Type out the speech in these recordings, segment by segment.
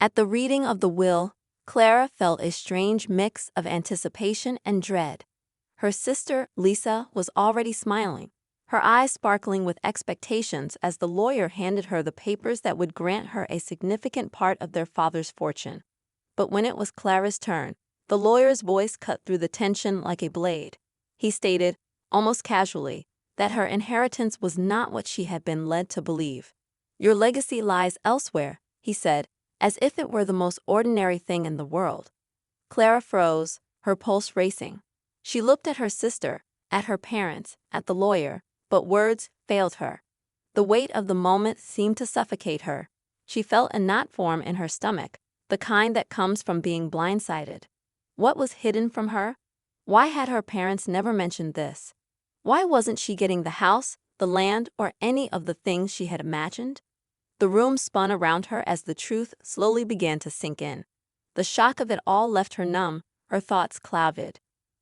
At the reading of the will, Clara felt a strange mix of anticipation and dread. Her sister, Lisa, was already smiling, her eyes sparkling with expectations as the lawyer handed her the papers that would grant her a significant part of their father's fortune. But when it was Clara's turn, the lawyer's voice cut through the tension like a blade. He stated, almost casually, that her inheritance was not what she had been led to believe. "Your legacy lies elsewhere," he said, as if it were the most ordinary thing in the world. Clara froze, her pulse racing. She looked at her sister, at her parents, at the lawyer, but words failed her. The weight of the moment seemed to suffocate her. She felt a knot form in her stomach, the kind that comes from being blindsided. What was hidden from her? Why had her parents never mentioned this? Why wasn't she getting the house, the land, or any of the things she had imagined? The room spun around her as the truth slowly began to sink in. The shock of it all left her numb, her thoughts clouded.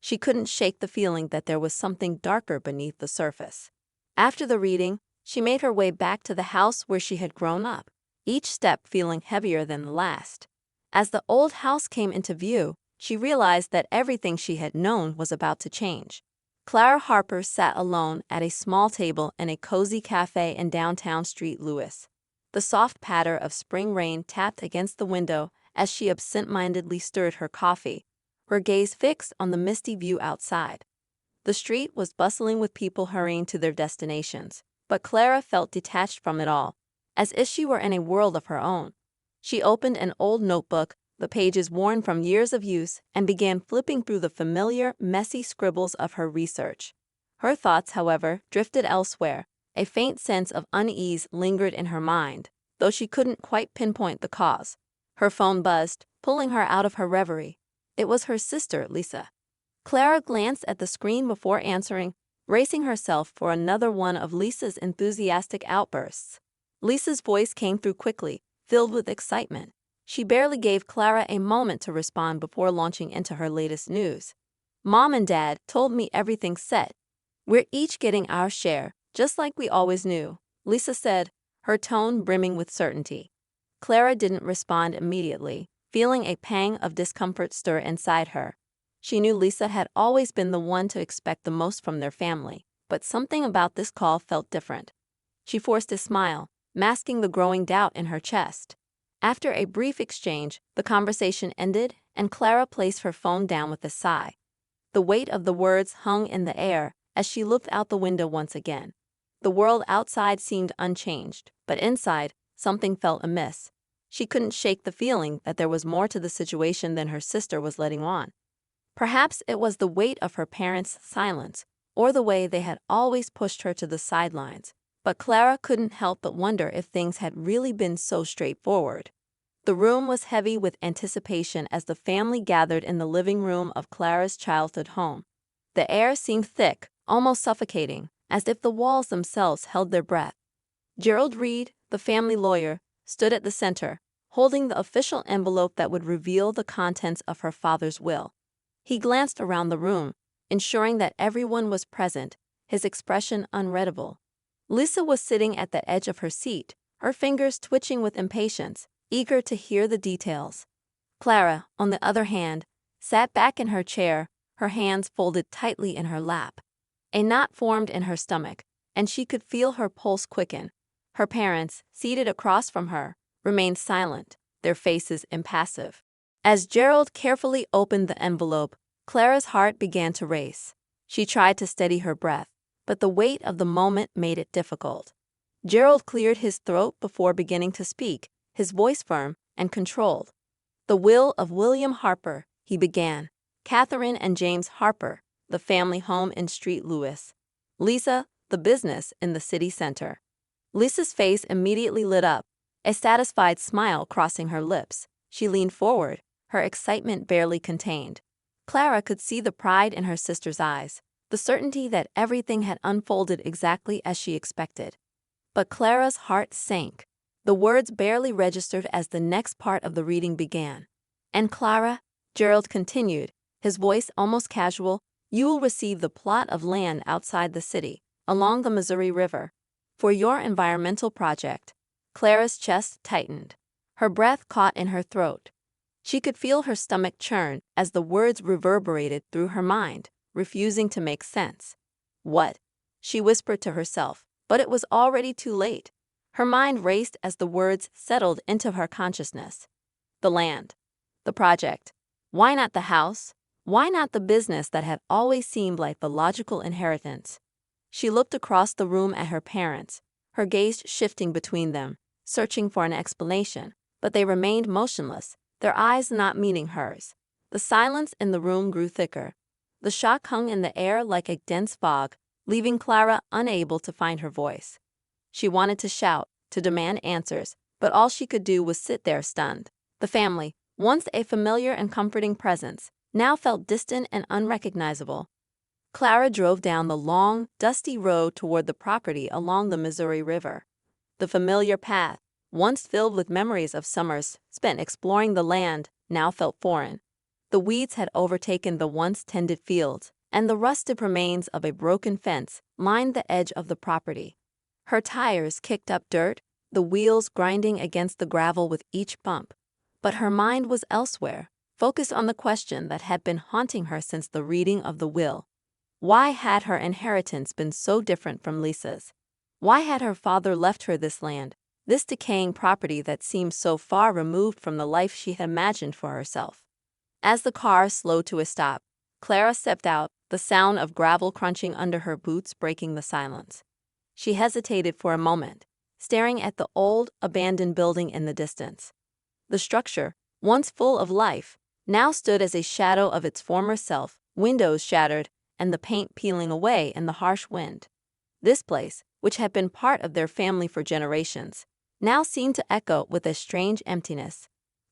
She couldn't shake the feeling that there was something darker beneath the surface. After the reading, she made her way back to the house where she had grown up, each step feeling heavier than the last. As the old house came into view, she realized that everything she had known was about to change. Clara Harper sat alone at a small table in a cozy cafe in downtown St. Louis. The soft patter of spring rain tapped against the window as she absent-mindedly stirred her coffee, her gaze fixed on the misty view outside. The street was bustling with people hurrying to their destinations, but Clara felt detached from it all, as if she were in a world of her own. She opened an old notebook, the pages worn from years of use, and began flipping through the familiar, messy scribbles of her research. Her thoughts, however, drifted elsewhere. A faint sense of unease lingered in her mind, though she couldn't quite pinpoint the cause. Her phone buzzed, pulling her out of her reverie. It was her sister, Lisa. Clara glanced at the screen before answering, bracing herself for another one of Lisa's enthusiastic outbursts. Lisa's voice came through quickly, filled with excitement. She barely gave Clara a moment to respond before launching into her latest news. "Mom and Dad told me everything's set. We're each getting our share, just like we always knew," Lisa said, her tone brimming with certainty. Clara didn't respond immediately, feeling a pang of discomfort stir inside her. She knew Lisa had always been the one to expect the most from their family, but something about this call felt different. She forced a smile, masking the growing doubt in her chest. After a brief exchange, the conversation ended, and Clara placed her phone down with a sigh. The weight of the words hung in the air as she looked out the window once again. The world outside seemed unchanged, but inside, something felt amiss. She couldn't shake the feeling that there was more to the situation than her sister was letting on. Perhaps it was the weight of her parents' silence, or the way they had always pushed her to the sidelines, but Clara couldn't help but wonder if things had really been so straightforward. The room was heavy with anticipation as the family gathered in the living room of Clara's childhood home. The air seemed thick, almost suffocating, as if the walls themselves held their breath. Gerald Reed, the family lawyer, stood at the center, holding the official envelope that would reveal the contents of her father's will. He glanced around the room, ensuring that everyone was present, his expression unreadable. Lisa was sitting at the edge of her seat, her fingers twitching with impatience, eager to hear the details. Clara, on the other hand, sat back in her chair, her hands folded tightly in her lap. A knot formed in her stomach, and she could feel her pulse quicken. Her parents, seated across from her, remained silent, their faces impassive. As Gerald carefully opened the envelope, Clara's heart began to race. She tried to steady her breath, but the weight of the moment made it difficult. Gerald cleared his throat before beginning to speak, his voice firm and controlled. "The will of William Harper," he began. "Catherine and James Harper, the family home in St. Louis. Lisa, the business in the city center." Lisa's face immediately lit up, a satisfied smile crossing her lips. She leaned forward, her excitement barely contained. Clara could see the pride in her sister's eyes, the certainty that everything had unfolded exactly as she expected. But Clara's heart sank. The words barely registered as the next part of the reading began. "And Clara," Gerald continued, his voice almost casual, "you will receive the plot of land outside the city, along the Missouri River, for your environmental project." Clara's chest tightened. Her breath caught in her throat. She could feel her stomach churn as the words reverberated through her mind, refusing to make sense. What? She whispered to herself, but it was already too late. Her mind raced as the words settled into her consciousness. The land. The project. Why not the house? Why not the business that had always seemed like the logical inheritance? She looked across the room at her parents, her gaze shifting between them, searching for an explanation, but they remained motionless, their eyes not meeting hers. The silence in the room grew thicker. The shock hung in the air like a dense fog, leaving Clara unable to find her voice. She wanted to shout, to demand answers, but all she could do was sit there stunned. The family, once a familiar and comforting presence, now felt distant and unrecognizable. Clara drove down the long, dusty road toward the property along the Missouri River. The familiar path, once filled with memories of summers spent exploring the land, now felt foreign. The weeds had overtaken the once tended fields, and the rusted remains of a broken fence lined the edge of the property. Her tires kicked up dirt, the wheels grinding against the gravel with each bump. But her mind was elsewhere, focused on the question that had been haunting her since the reading of the will. Why had her inheritance been so different from Lisa's? Why had her father left her this land, this decaying property that seemed so far removed from the life she had imagined for herself? As the car slowed to a stop, Clara stepped out, the sound of gravel crunching under her boots breaking the silence. She hesitated for a moment, staring at the old, abandoned building in the distance. The structure, once full of life, now stood as a shadow of its former self, windows shattered, and the paint peeling away in the harsh wind. This place, which had been part of their family for generations, now seemed to echo with a strange emptiness.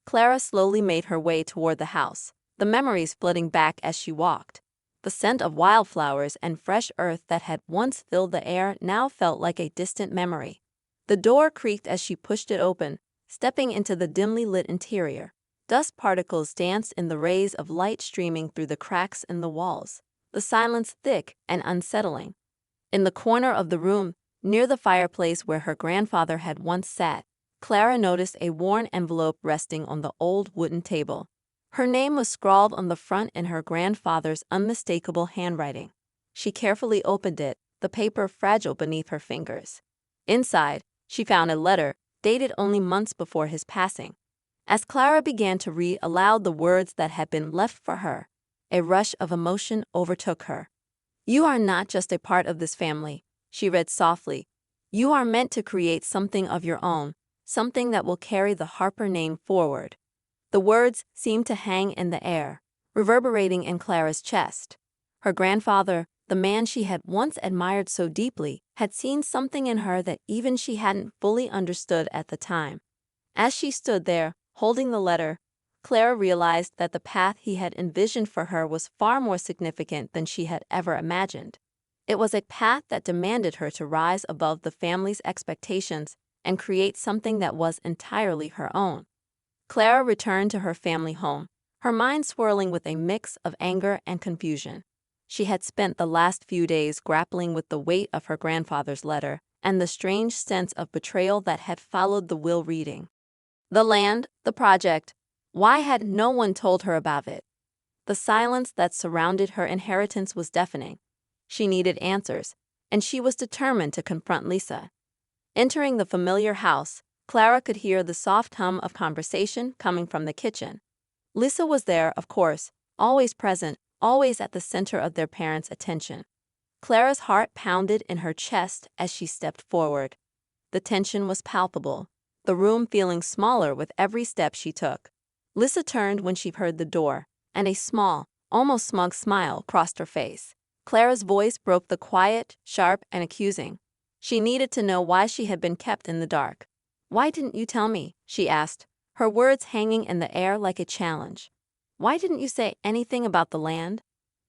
Clara slowly made her way toward the house, the memories flooding back as she walked. The scent of wildflowers and fresh earth that had once filled the air now felt like a distant memory. The door creaked as she pushed it open, stepping into the dimly lit interior. Dust particles danced in the rays of light streaming through the cracks in the walls, the silence thick and unsettling. In the corner of the room, near the fireplace where her grandfather had once sat, Clara noticed a worn envelope resting on the old wooden table. Her name was scrawled on the front in her grandfather's unmistakable handwriting. She carefully opened it, the paper fragile beneath her fingers. Inside, she found a letter, dated only months before his passing. As Clara began to read aloud the words that had been left for her, a rush of emotion overtook her. "You are not just a part of this family," she read softly. "You are meant to create something of your own, something that will carry the Harper name forward." The words seemed to hang in the air, reverberating in Clara's chest. Her grandfather, the man she had once admired so deeply, had seen something in her that even she hadn't fully understood at the time. As she stood there, holding the letter, Clara realized that the path he had envisioned for her was far more significant than she had ever imagined. It was a path that demanded her to rise above the family's expectations and create something that was entirely her own. Clara returned to her family home, her mind swirling with a mix of anger and confusion. She had spent the last few days grappling with the weight of her grandfather's letter and the strange sense of betrayal that had followed the will reading. The land, the project. Why had no one told her about it? The silence that surrounded her inheritance was deafening. She needed answers, and she was determined to confront Lisa. Entering the familiar house, Clara could hear the soft hum of conversation coming from the kitchen. Lisa was there, of course, always present, always at the center of their parents' attention. Clara's heart pounded in her chest as she stepped forward. The tension was palpable, the room feeling smaller with every step she took. Lisa turned when she heard the door, and a small, almost smug smile crossed her face. Clara's voice broke the quiet, sharp, and accusing. She needed to know why she had been kept in the dark. "Why didn't you tell me?" she asked, her words hanging in the air like a challenge. "Why didn't you say anything about the land?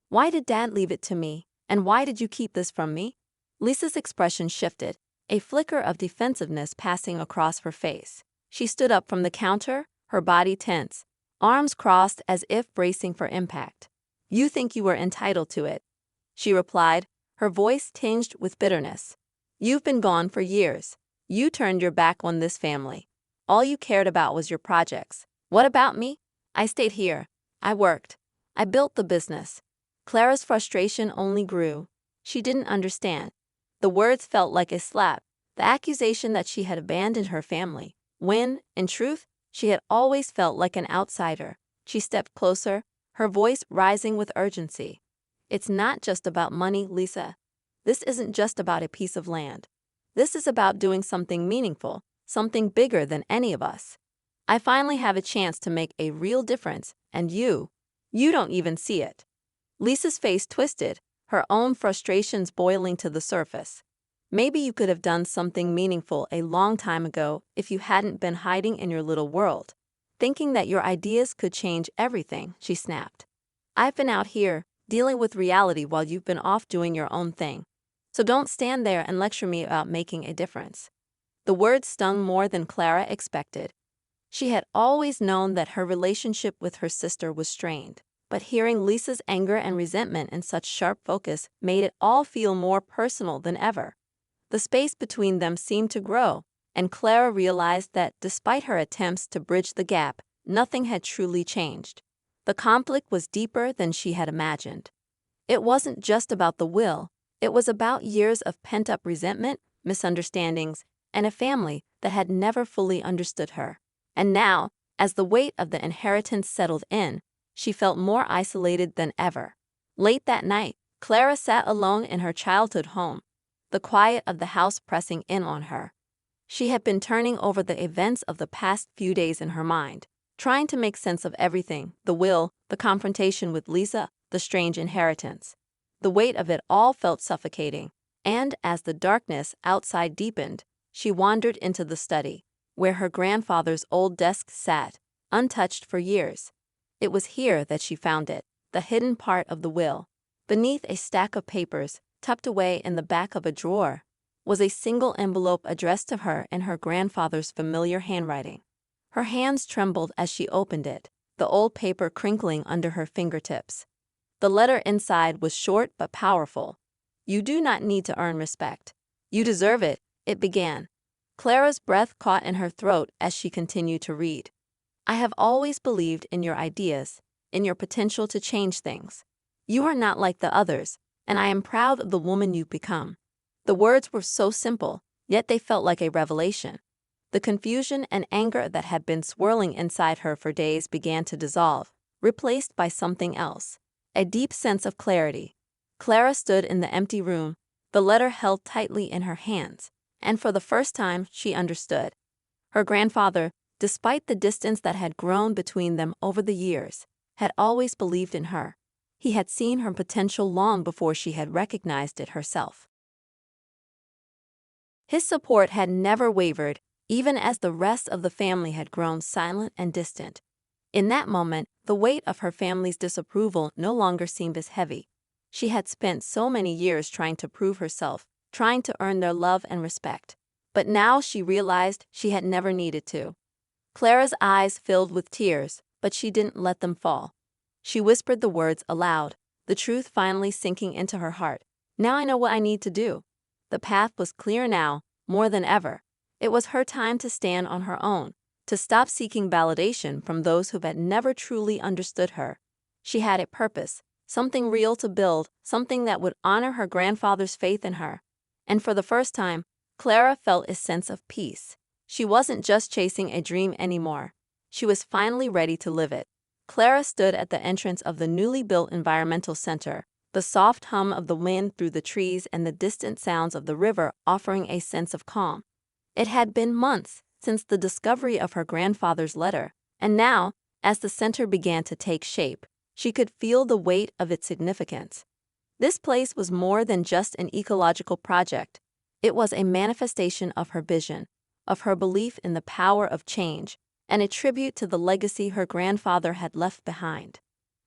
Why did Dad leave it to me, and why did you keep this from me?" Lisa's expression shifted, a flicker of defensiveness passing across her face. She stood up from the counter, her body tense, arms crossed as if bracing for impact. "You think you were entitled to it," she replied, her voice tinged with bitterness. "You've been gone for years. You turned your back on this family. All you cared about was your projects. What about me? I stayed here. I worked. I built the business. Clara's frustration only grew. She didn't understand. The words felt like a slap, the accusation that she had abandoned her family, when, in truth, she had always felt like an outsider. She stepped closer, her voice rising with urgency. It's not just about money, Lisa. This isn't just about a piece of land. This is about doing something meaningful, something bigger than any of us. I finally have a chance to make a real difference, and you don't even see it. Lisa's face twisted, her own frustrations boiling to the surface. Maybe you could have done something meaningful a long time ago if you hadn't been hiding in your little world, thinking that your ideas could change everything, she snapped. I've been out here, dealing with reality while you've been off doing your own thing. So don't stand there and lecture me about making a difference. The words stung more than Clara expected. She had always known that her relationship with her sister was strained, but hearing Lisa's anger and resentment in such sharp focus made it all feel more personal than ever. The space between them seemed to grow, and Clara realized that despite her attempts to bridge the gap, nothing had truly changed. The conflict was deeper than she had imagined. It wasn't just about the will, it was about years of pent-up resentment, misunderstandings, and a family that had never fully understood her. And now, as the weight of the inheritance settled in, she felt more isolated than ever. Late that night, Clara sat alone in her childhood home, the quiet of the house pressing in on her. She had been turning over the events of the past few days in her mind, trying to make sense of everything: the will, the confrontation with Lisa, the strange inheritance. The weight of it all felt suffocating, and as the darkness outside deepened, she wandered into the study, where her grandfather's old desk sat, untouched for years. It was here that she found it, the hidden part of the will. Beneath a stack of papers, tucked away in the back of a drawer, was a single envelope addressed to her in her grandfather's familiar handwriting. Her hands trembled as she opened it, the old paper crinkling under her fingertips. The letter inside was short but powerful. "You do not need to earn respect. You deserve it," it began. Clara's breath caught in her throat as she continued to read. "I have always believed in your ideas, in your potential to change things. You are not like the others, and I am proud of the woman you've become." The words were so simple, yet they felt like a revelation. The confusion and anger that had been swirling inside her for days began to dissolve, replaced by something else, a deep sense of clarity. Clara stood in the empty room, the letter held tightly in her hands, and for the first time she understood. Her grandfather, despite the distance that had grown between them over the years, had always believed in her. He had seen her potential long before she had recognized it herself. His support had never wavered, even as the rest of the family had grown silent and distant. In that moment, the weight of her family's disapproval no longer seemed as heavy. She had spent so many years trying to prove herself, trying to earn their love and respect. But now she realized she had never needed to. Clara's eyes filled with tears, but she didn't let them fall. She whispered the words aloud, the truth finally sinking into her heart. "Now I know what I need to do." The path was clear now, more than ever. It was her time to stand on her own, to stop seeking validation from those who had never truly understood her. She had a purpose, something real to build, something that would honor her grandfather's faith in her. And for the first time, Clara felt a sense of peace. She wasn't just chasing a dream anymore. She was finally ready to live it. Clara stood at the entrance of the newly built environmental center, the soft hum of the wind through the trees and the distant sounds of the river offering a sense of calm. It had been months since the discovery of her grandfather's letter, and now, as the center began to take shape, she could feel the weight of its significance. This place was more than just an ecological project. It was a manifestation of her vision, of her belief in the power of change, and a tribute to the legacy her grandfather had left behind.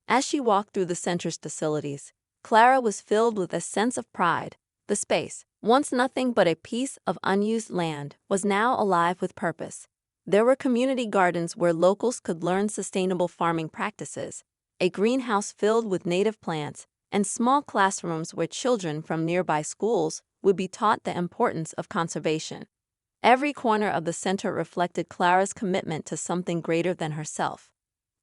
As she walked through the center's facilities, Clara was filled with a sense of pride. The space, once nothing but a piece of unused land, was now alive with purpose. There were community gardens where locals could learn sustainable farming practices, a greenhouse filled with native plants, and small classrooms where children from nearby schools would be taught the importance of conservation. Every corner of the center reflected Clara's commitment to something greater than herself.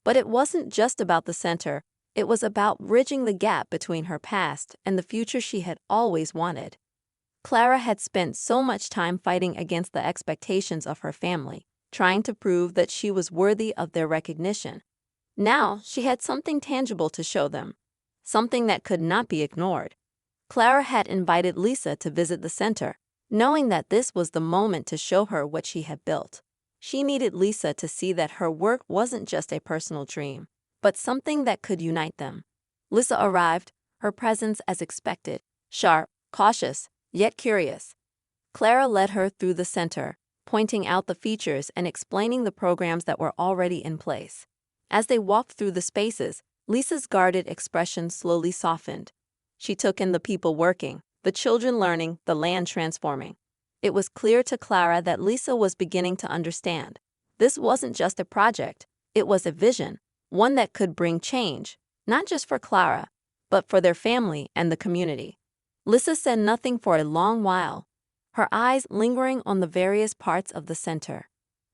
But it wasn't just about the center, it was about bridging the gap between her past and the future she had always wanted. Clara had spent so much time fighting against the expectations of her family, trying to prove that she was worthy of their recognition. Now she had something tangible to show them, something that could not be ignored. Clara had invited Lisa to visit the center, knowing that this was the moment to show her what she had built. She needed Lisa to see that her work wasn't just a personal dream, but something that could unite them. Lisa arrived, her presence as expected, sharp, cautious, yet curious. Clara led her through the center, pointing out the features and explaining the programs that were already in place. As they walked through the spaces, Lisa's guarded expression slowly softened. She took in the people working, the children learning, the land transforming. It was clear to Clara that Lisa was beginning to understand. This wasn't just a project, it was a vision, one that could bring change, not just for Clara, but for their family and the community. Lisa said nothing for a long while, her eyes lingering on the various parts of the center.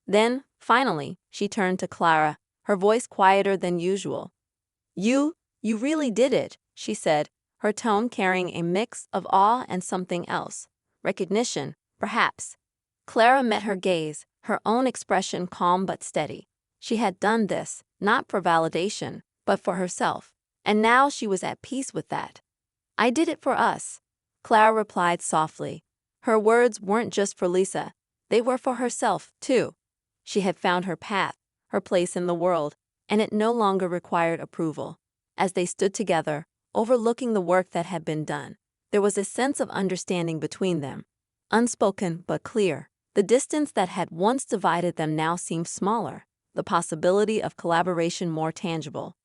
Then, finally, she turned to Clara, her voice quieter than usual. You really did it," she said, her tone carrying a mix of awe and something else. Recognition, perhaps. Clara met her gaze, her own expression calm but steady. She had done this, not for validation, but for herself, and now she was at peace with that. "I did it for us," Clara replied softly. Her words weren't just for Lisa, they were for herself, too. She had found her path, her place in the world, and it no longer required approval. As they stood together, overlooking the work that had been done, there was a sense of understanding between them. Unspoken but clear, the distance that had once divided them now seemed smaller, the possibility of collaboration more tangible.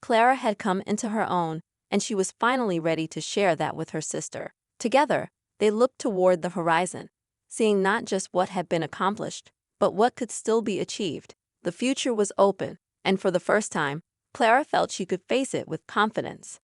Clara had come into her own, and she was finally ready to share that with her sister. Together, they looked toward the horizon, seeing not just what had been accomplished, but what could still be achieved. The future was open, and for the first time, Clara felt she could face it with confidence.